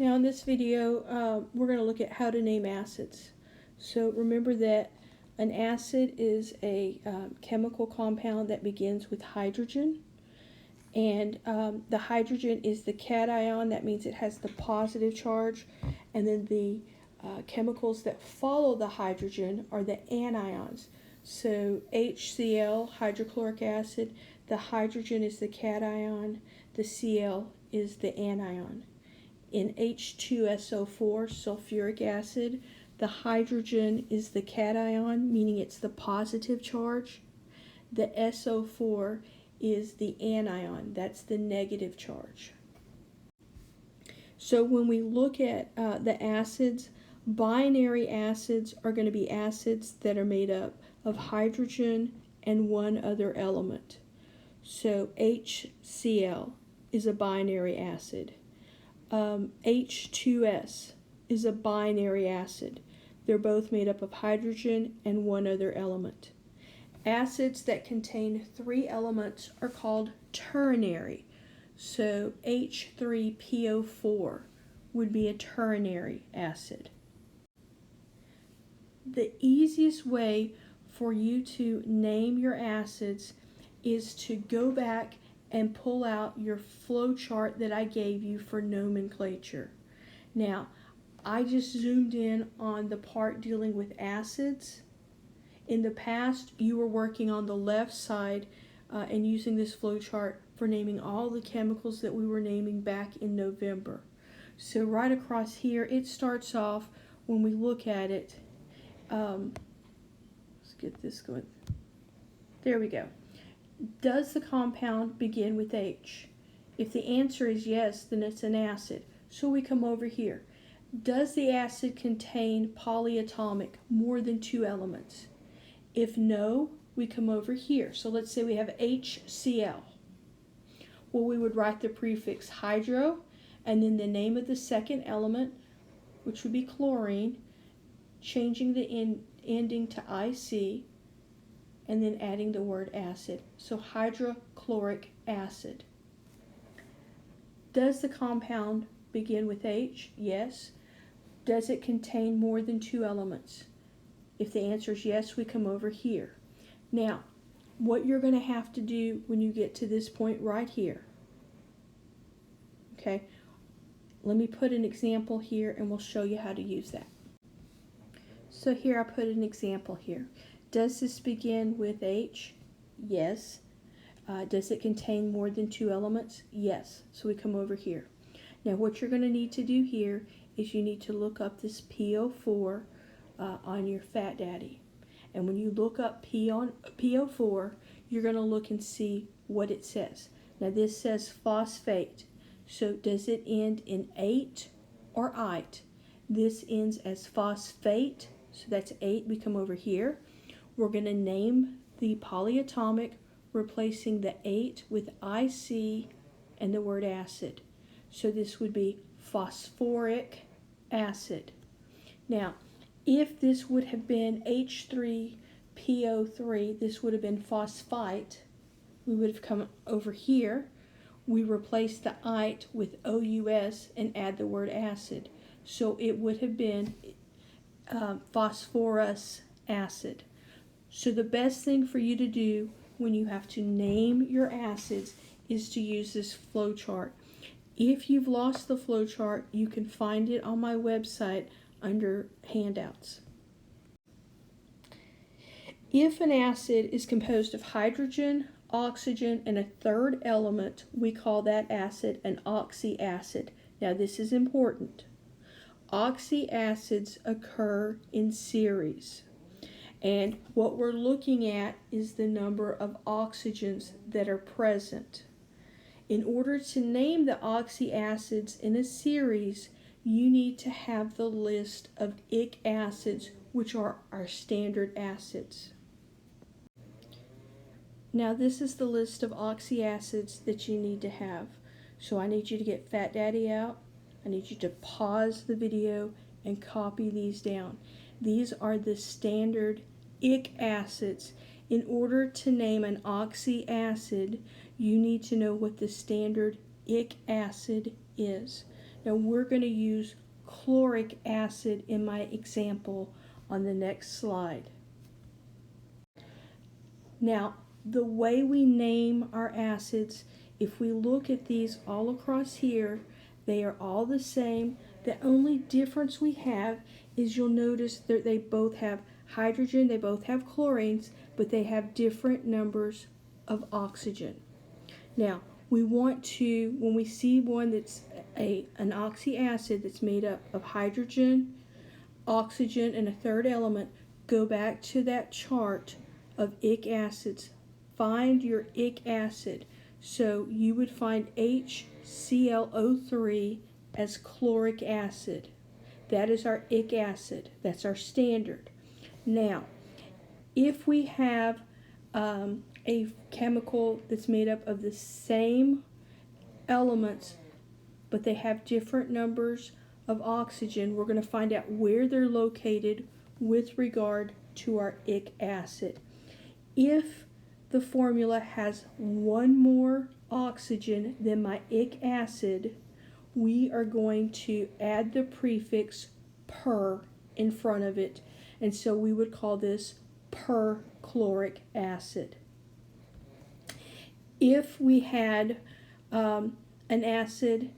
Now in this video, we're going to look at how to name acids. So remember that an acid is a chemical compound that begins with hydrogen. And the hydrogen is the cation. That means it has the positive charge. And then the chemicals that follow the hydrogen are the anions. So HCl, hydrochloric acid, the hydrogen is the cation, the Cl is the anion. In H2SO4, sulfuric acid, the hydrogen is the cation, meaning it's the positive charge. The SO4 is the anion, that's the negative charge. So when we look at the acids, binary acids are going to be acids that are made up of hydrogen and one other element. So HCl is a binary acid. H2S is a binary acid. They're both made up of hydrogen and one other element. Acids that contain three elements are called ternary. So H3PO4 would be a ternary acid. The easiest way for you to name your acids is to go back and pull out your flow chart that I gave you for nomenclature. Now, I just zoomed in on the part dealing with acids. In the past, you were working on the left side and using this flow chart for naming all the chemicals that we were naming back in November. So right across here, it starts off, when we look at it, let's get this going. There we go. Does the compound begin with H? If the answer is yes, then it's an acid. So we come over here. Does the acid contain polyatomic, more than two elements? If no, we come over here. So let's say we have HCl. Well, we would write the prefix hydro and then the name of the second element, which would be chlorine, changing the ending to IC, and then adding the word acid. So hydrochloric acid. Does the compound begin with H? Yes. Does it contain more than two elements? If the answer is yes, we come over here. Now, what you're going to have to do when you get to this point right here, okay, let me put an example here and we'll show you how to use that. So here I put an example here. Does this begin with H? Yes. Does it contain more than two elements? Yes. So we come over here. Now what you're going to need to do here is you need to look up this PO4 on your Fat Daddy. And when you look up PO4, you're going to look and see what it says. Now this says phosphate. So does it end in ate or ite? This ends as phosphate. So that's 8. We come over here. We're going to name the polyatomic, replacing the 8 with IC and the word acid. So this would be phosphoric acid. Now, if this would have been H3PO3, this would have been phosphite. We would have come over here. We replace the ite with OUS and add the word acid. So it would have been phosphorus acid. So the best thing for you to do when you have to name your acids is to use this flow chart. If you've lost the flow chart, you can find it on my website under handouts. If an acid is composed of hydrogen, oxygen, and a third element, we call that acid an oxyacid. Now this is important. Oxyacids occur in series. And what we're looking at is the number of oxygens that are present. In order to name the oxyacids in a series, you need to have the list of ic acids, which are our standard acids. Now this is the list of oxyacids that you need to have. So I need you to get Fat Daddy out. I need you to pause the video and copy these down. These are the standard ic acids. In order to name an oxyacid, you need to know what the standard ic acid is. Now we're going to use chloric acid in my example on the next slide. Now, the way we name our acids, if we look at these all across here, they are all the same. The only difference we have is you'll notice that they both have hydrogen, they both have chlorines, but they have different numbers of oxygen. Now, we want to, when we see one that's an oxy acid that's made up of hydrogen, oxygen, and a third element, go back to that chart of ic acids. Find your ic acid. So you would find HClO3 as chloric acid. That is our ic acid. That's our standard. Now, if we have a chemical that's made up of the same elements, but they have different numbers of oxygen, we're going to find out where they're located with regard to our ic acid. If the formula has one more oxygen than my ic acid, we are going to add the prefix per in front of it, and so we would call this perchloric acid. If we had an acid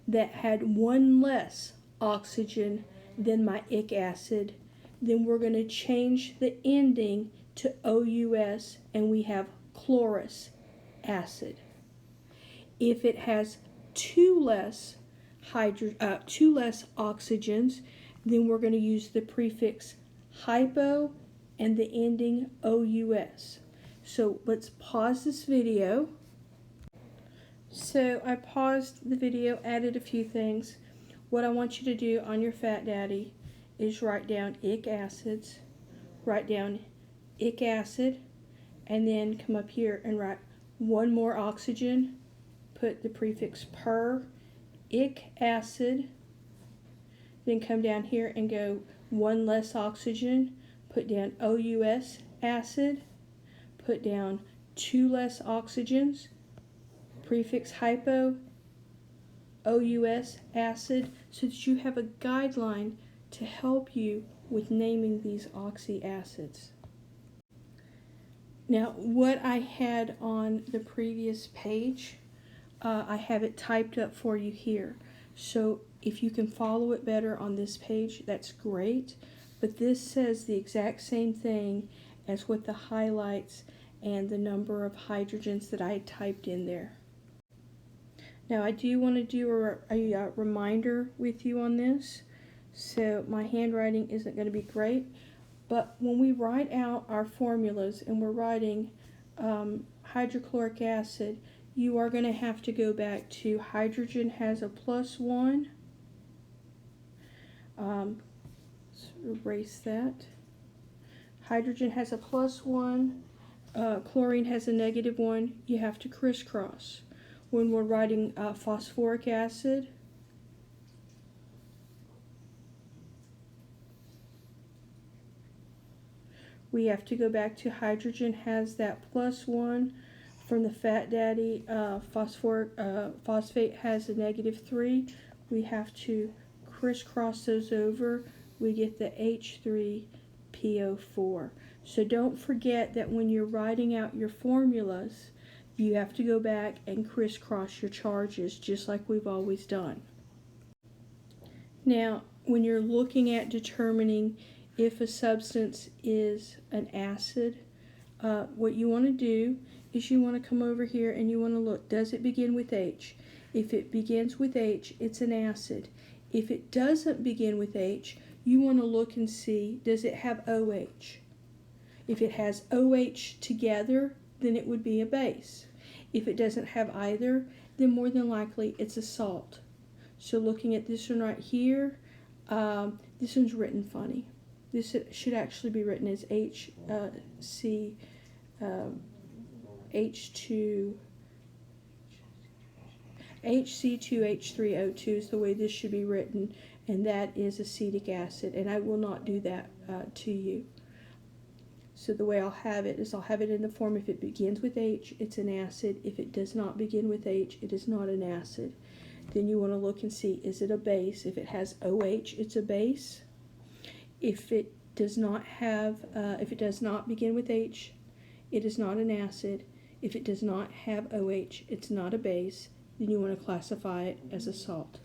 that had one less oxygen than my ic acid, then we're going to change the ending to OUS and we have chlorous acid. If it has two less oxygens, then we're going to use the prefix hypo and the ending OUS. So let's pause this video. So I paused the video, added a few things. What I want you to do on your Fat Daddy is write down ic acids, write down ic acid, and then come up here and write one more oxygen, put the prefix per, ic acid, then come down here and go one less oxygen, put down OUS acid, put down two less oxygens, prefix hypo, OUS acid, so that you have a guideline to help you with naming these oxy acids. Now, what I had on the previous page, I have it typed up for you here. So if you can follow it better on this page, that's great. But this says the exact same thing as with the highlights and the number of hydrogens that I had typed in there. Now, I do want to do a reminder with you on this. So my handwriting isn't going to be great. But when we write out our formulas and we're writing hydrochloric acid, you are going to have to go back to hydrogen has a +1. Let's erase that. Hydrogen has a +1. Chlorine has a -1. You have to crisscross. When we're writing phosphoric acid, we have to go back to hydrogen has that +1 from the Fat Daddy. Phosphate has a -3. We have to crisscross those over. We get the H3PO4. So don't forget that when you're writing out your formulas, you have to go back and crisscross your charges just like we've always done. Now, when you're looking at determining if a substance is an acid, what you want to do is you want to come over here and you want to look, does it begin with H? If it begins with H, it's an acid. If it doesn't begin with H, you want to look and see, does it have OH? If it has OH together, then it would be a base. If it doesn't have either, then more than likely it's a salt. So looking at this one right here, this one's written funny. This should actually be written as HC2H3O2 is the way this should be written, and that is acetic acid, and I will not do that to you. So the way I'll have it is I'll have it in the form, if it begins with H, it's an acid. If it does not begin with H, it is not an acid. then you want to look and see, is it a base? If it has OH, it's a base. If it does not begin with H, it is not an acid. If it does not have OH, it's not a base. Then you want to classify it as a salt.